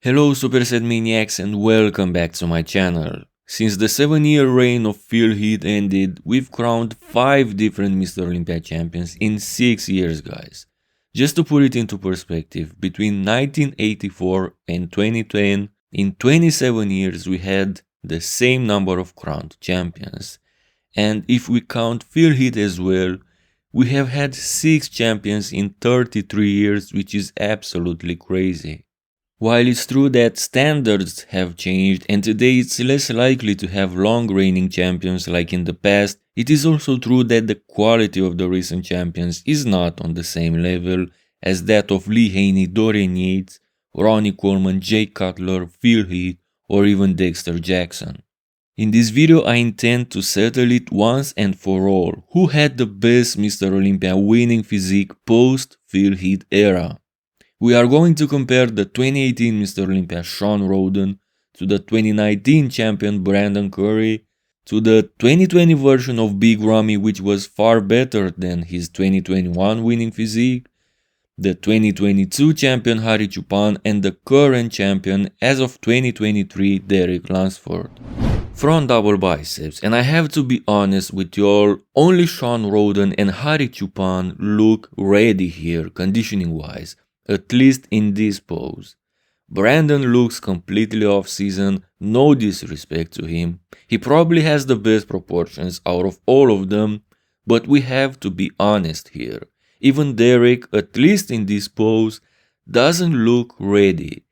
Hello Superset maniacs and welcome back to my channel. Since the 7-year reign of Heath ended, we've crowned 5 different Mr. Olympia champions in 6 years, guys. Just to put it into perspective, between 1984 and 2010, in 27 years we had the same number of crowned champions. And if we count Heath as well, we have had 6 champions in 33 years, which is absolutely crazy. While it's true that standards have changed and today it's less likely to have long-reigning champions like in the past, it is also true that the quality of the recent champions is not on the same level as that of Lee Haney, Dorian Yates, Ronnie Coleman, Jay Cutler, Heath, or even Dexter Jackson. In this video I intend to settle it once and for all, who had the best Mr. Olympia winning physique post Heath era. We are going to compare the 2018 Mr. Olympia Shawn Rhoden to the 2019 champion Brandon Curry, to the 2020 version of Big Ramy, which was far better than his 2021 winning physique, the 2022 champion Hadi Choopan, and the current champion as of 2023 Derek Lunsford. Front double biceps, and I have to be honest with y'all, only Shawn Rhoden and Hadi Choopan look ready here conditioning wise. At least in this pose. Brandon looks completely off season, no disrespect to him. He probably has the best proportions out of all of them, but we have to be honest here. Even Derek, at least in this pose, doesn't look ready.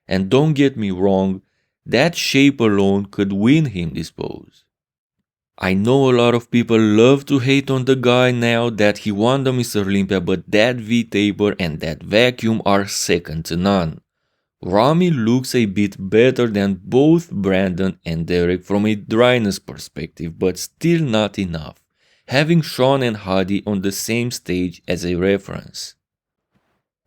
And don't get me wrong, that shape alone could win him this pose. I know a lot of people love to hate on the guy now that he won the Mr. Olympia, but that V-taper and that vacuum are second to none. Ramy looks a bit better than both Brandon and Derek from a dryness perspective, but still not enough, having Shawn and Hadi on the same stage as a reference.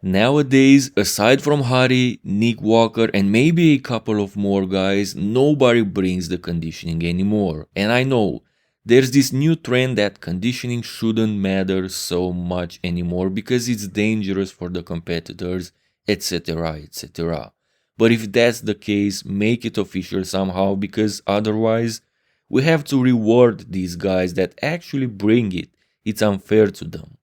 Nowadays, aside from Hadi, Nick Walker and maybe a couple of more guys, nobody brings the conditioning anymore. And I know, there's this new trend that conditioning shouldn't matter so much anymore because it's dangerous for the competitors, etc, etc. But if that's the case, make it official somehow because otherwise, we have to reward these guys that actually bring it. It's unfair to them.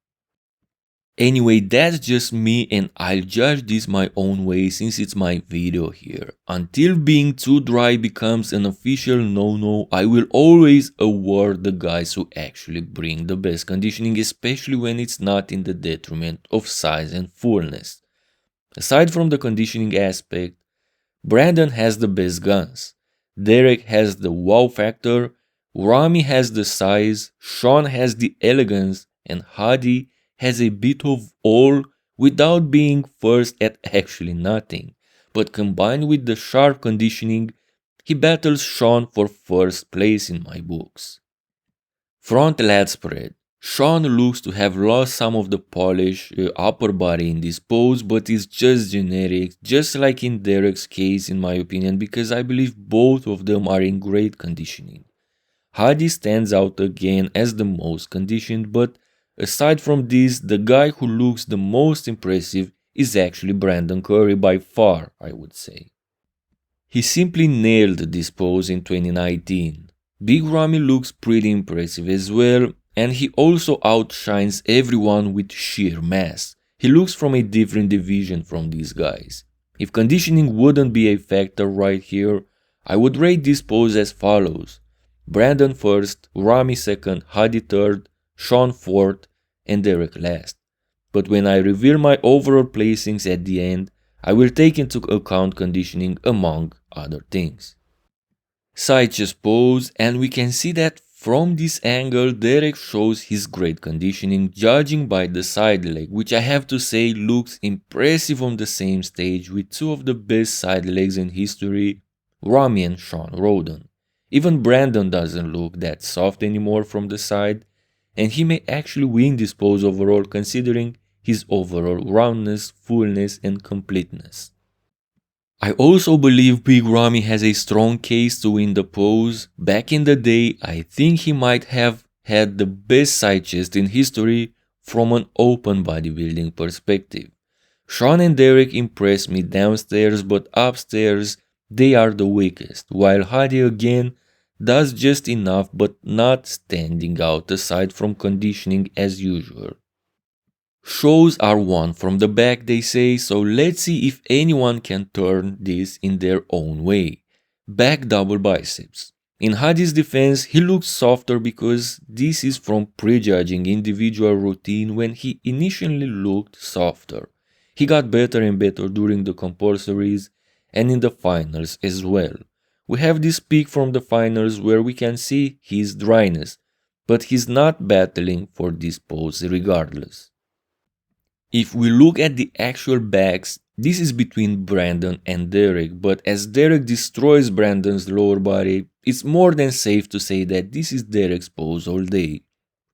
Anyway, that's just me and I'll judge this my own way since it's my video here. Until being too dry becomes an official no-no, I will always award the guys who actually bring the best conditioning, especially when it's not in the detriment of size and fullness. Aside from the conditioning aspect, Brandon has the best guns, Derek has the wow factor, Ramy has the size, Shawn has the elegance, and Hadi has a bit of all without being first at actually nothing, but combined with the sharp conditioning, he battles Shawn for first place in my books. Front lat spread. Shawn looks to have lost some of the polish upper body in this pose, but is just generic, just like in Derek's case in my opinion, because I believe both of them are in great conditioning. Hadi stands out again as the most conditioned, but aside from this, the guy who looks the most impressive is actually Brandon Curry by far, I would say. He simply nailed this pose in 2019. Big Ramy looks pretty impressive as well, and he also outshines everyone with sheer mass. He looks from a different division from these guys. If conditioning wouldn't be a factor right here, I would rate this pose as follows. Brandon first, Ramy second, Hadi third, Shawn fourth, and Derek last. But when I reveal my overall placings at the end, I will take into account conditioning among other things. Side chest pose, and we can see that from this angle Derek shows his great conditioning judging by the side leg, which I have to say looks impressive on the same stage with two of the best side legs in history, Ramy and Shawn Rhoden. Even Brandon doesn't look that soft anymore from the side, and he may actually win this pose overall considering his overall roundness, fullness and completeness. I also believe Big Ramy has a strong case to win the pose. Back in the day, I think he might have had the best side chest in history from an open bodybuilding perspective. Shawn and Derek impress me downstairs, but upstairs they are the weakest, while Hadi again does just enough but not standing out aside from conditioning as usual. Shows are won from the back, they say, so let's see if anyone can turn this in their own way. Back double biceps. In Hadi's defense, he looks softer because this is from prejudging individual routine when he initially looked softer. He got better and better during the compulsories and in the finals as well. We have this peak from the finals where we can see his dryness, but he's not battling for this pose regardless. If we look at the actual backs, this is between Brandon and Derek, but as Derek destroys Brandon's lower body, it's more than safe to say that this is Derek's pose all day.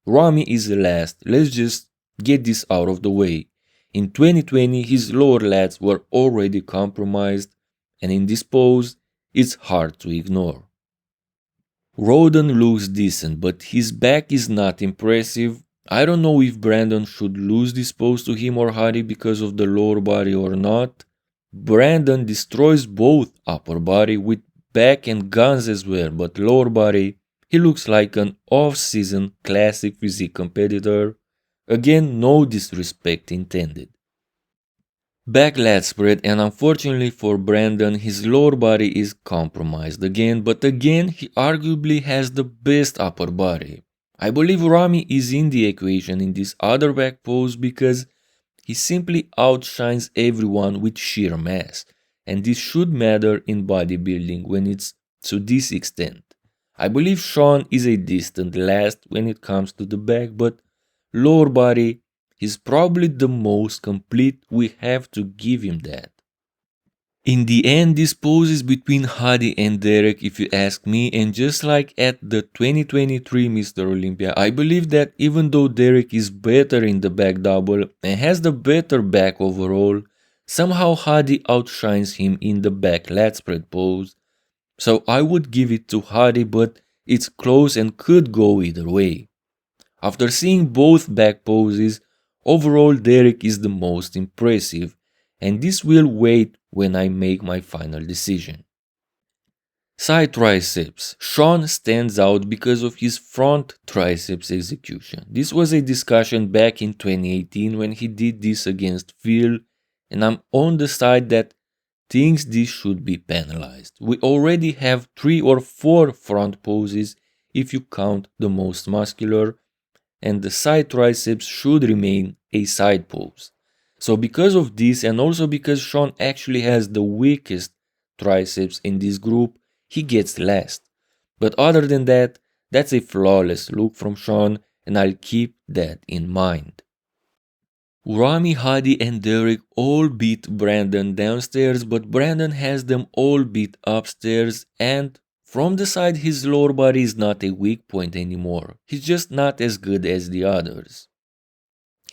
Ramy is last, let's just get this out of the way. In 2020, his lower lats were already compromised, and in this pose, it's hard to ignore. Rhoden looks decent, but his back is not impressive. I don't know if Brandon should lose this pose to him or Hadi because of the lower body or not. Brandon destroys both upper body with back and guns as well, but lower body, he looks like an off-season classic physique competitor. Again, no disrespect intended. Back lat spread, and unfortunately for Brandon, his lower body is compromised again, but again he arguably has the best upper body. I believe Ramy is in the equation in this other back pose because he simply outshines everyone with sheer mass, and this should matter in bodybuilding when it's to this extent. I believe Shawn is a distant last when it comes to the back, but lower body is probably the most complete. We have to give him that. In the end, this pose is between Hadi and Derek if you ask me, and just like at the 2023 Mr. Olympia, I believe that even though Derek is better in the back double and has the better back overall, somehow Hadi outshines him in the back lat spread pose. So I would give it to Hadi, but it's close and could go either way. After seeing both back poses, overall Derek is the most impressive, and this will wait when I make my final decision. Side triceps. Shawn stands out because of his front triceps execution. This was a discussion back in 2018 when he did this against Phil, and I'm on the side that thinks this should be penalized. We already have 3 or 4 front poses if you count the most muscular, and the side triceps should remain a side pose. So because of this, and also because Shawn actually has the weakest triceps in this group, he gets last. But other than that, that's a flawless look from Shawn, and I'll keep that in mind. Ramy, Hadi and Derek all beat Brandon downstairs, but Brandon has them all beat upstairs, and from the side his lower body is not a weak point anymore. He's just not as good as the others.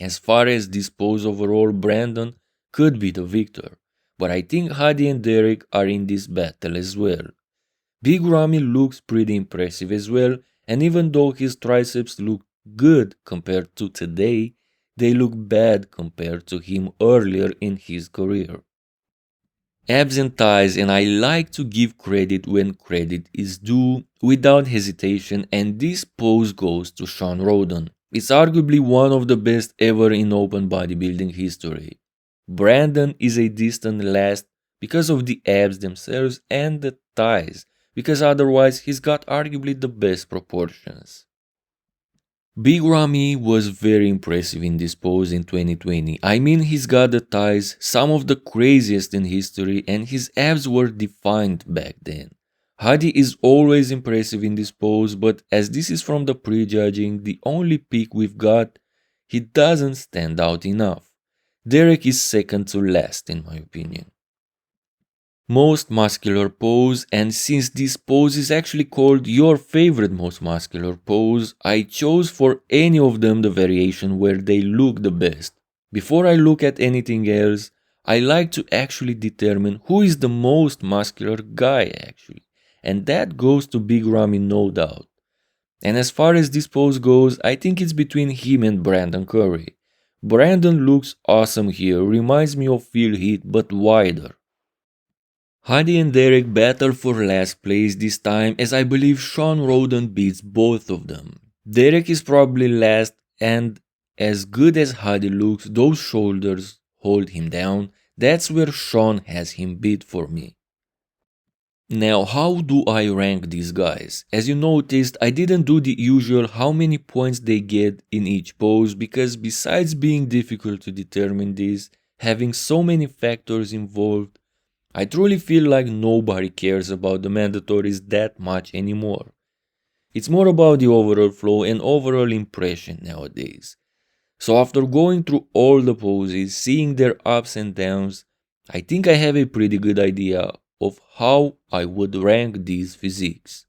As far as this pose overall, Brandon could be the victor, but I think Hadi and Derek are in this battle as well. Big Ramy looks pretty impressive as well, and even though his triceps look good compared to today, they look bad compared to him earlier in his career. Abs and thighs, and I like to give credit when credit is due without hesitation, and this pose goes to Shawn Rhoden. It's arguably one of the best ever in open bodybuilding history. Brandon is a distant last because of the abs themselves and the thighs, because otherwise he's got arguably the best proportions. Big Ramy was very impressive in this pose in 2020. I mean, he's got the thighs, some of the craziest in history, and his abs were defined back then. Hadi is always impressive in this pose, but as this is from the prejudging, the only peak we've got, he doesn't stand out enough. Derek is second to last in my opinion. Most muscular pose, and since this pose is actually called your favorite most muscular pose, I chose for any of them the variation where they look the best. Before I look at anything else, I like to actually determine who is the most muscular guy actually. And that goes to Big Ramy, no doubt. And as far as this pose goes, I think it's between him and Brandon Curry. Brandon looks awesome here, reminds me of Heath but wider. Hadi and Derek battle for last place this time, as I believe Shawn Rhoden beats both of them. Derek is probably last, and as good as Hadi looks, those shoulders hold him down. That's where Shawn has him beat for me. Now, how do I rank these guys? As you noticed, I didn't do the usual how many points they get in each pose, because besides being difficult to determine this, having so many factors involved, I truly feel like nobody cares about the mandatories that much anymore. It's more about the overall flow and overall impression nowadays. So after going through all the poses, seeing their ups and downs, I think I have a pretty good idea of how I would rank these physiques.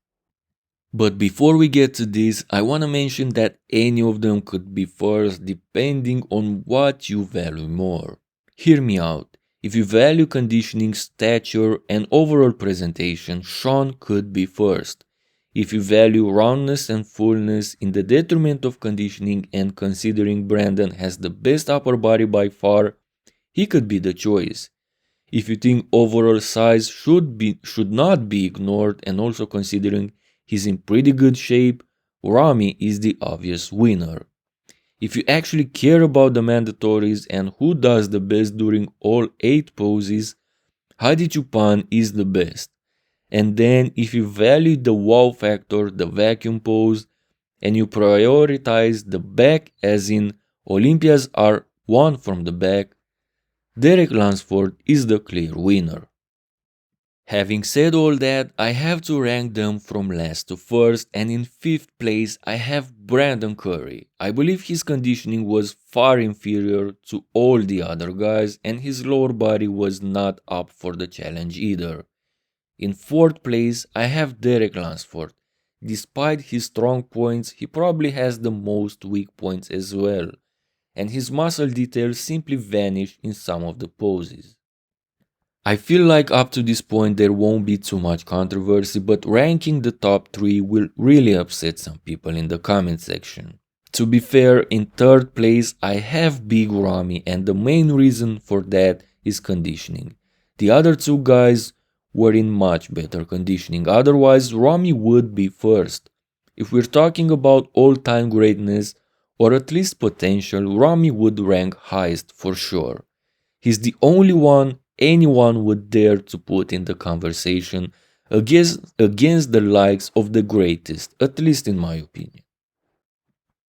But before we get to this, I wanna mention that any of them could be first depending on what you value more. Hear me out. If you value conditioning, stature, and overall presentation, Shawn could be first. If you value roundness and fullness in the detriment of conditioning and considering Brandon has the best upper body by far, he could be the choice. If you think overall size should not be ignored and also considering he's in pretty good shape, Ramy is the obvious winner. If you actually care about the mandatories and who does the best during all 8 poses, Hadi Choopan is the best. And then if you value the wow factor, the vacuum pose, and you prioritize the back as in Olympias are one from the back, Derek Lunsford is the clear winner. Having said all that, I have to rank them from last to first, and in 5th place I have Brandon Curry. I believe his conditioning was far inferior to all the other guys, and his lower body was not up for the challenge either. In 4th place I have Derek Lunsford. Despite his strong points, he probably has the most weak points as well, and his muscle details simply vanish in some of the poses. I feel like up to this point there won't be too much controversy, but ranking the top 3 will really upset some people in the comment section. To be fair, in 3rd place I have Big Ramy, and the main reason for that is conditioning. The other 2 guys were in much better conditioning, otherwise Ramy would be first. If we're talking about all-time greatness, or at least potential, Ramy would rank highest for sure. He's the only one anyone would dare to put in the conversation against the likes of the greatest, at least in my opinion.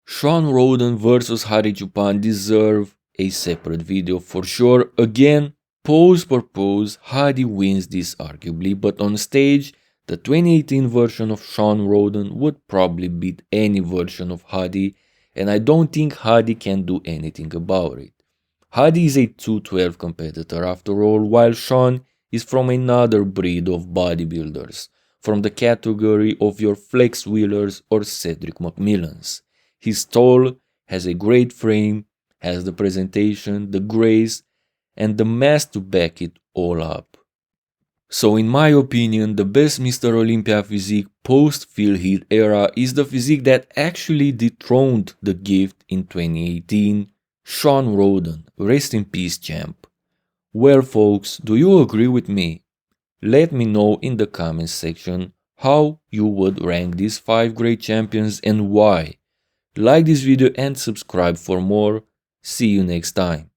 Shawn Rhoden versus Hadi Choopan deserve a separate video for sure. Again, pose per pose, Hadi wins this arguably, but on stage, the 2018 version of Shawn Rhoden would probably beat any version of Hadi, and I don't think Hadi can do anything about it. Hadi is a 212 competitor after all, while Shawn is from another breed of bodybuilders, from the category of your Flex Wheelers or Cedric McMillans. He's tall, has a great frame, has the presentation, the grace, and the mass to back it all up. So in my opinion, the best Mr. Olympia physique post-Heath era is the physique that actually dethroned the gift in 2018, Shawn Rhoden. Rest in peace, champ. Well folks, do you agree with me? Let me know in the comments section how you would rank these 5 great champions and why. Like this video and subscribe for more. See you next time.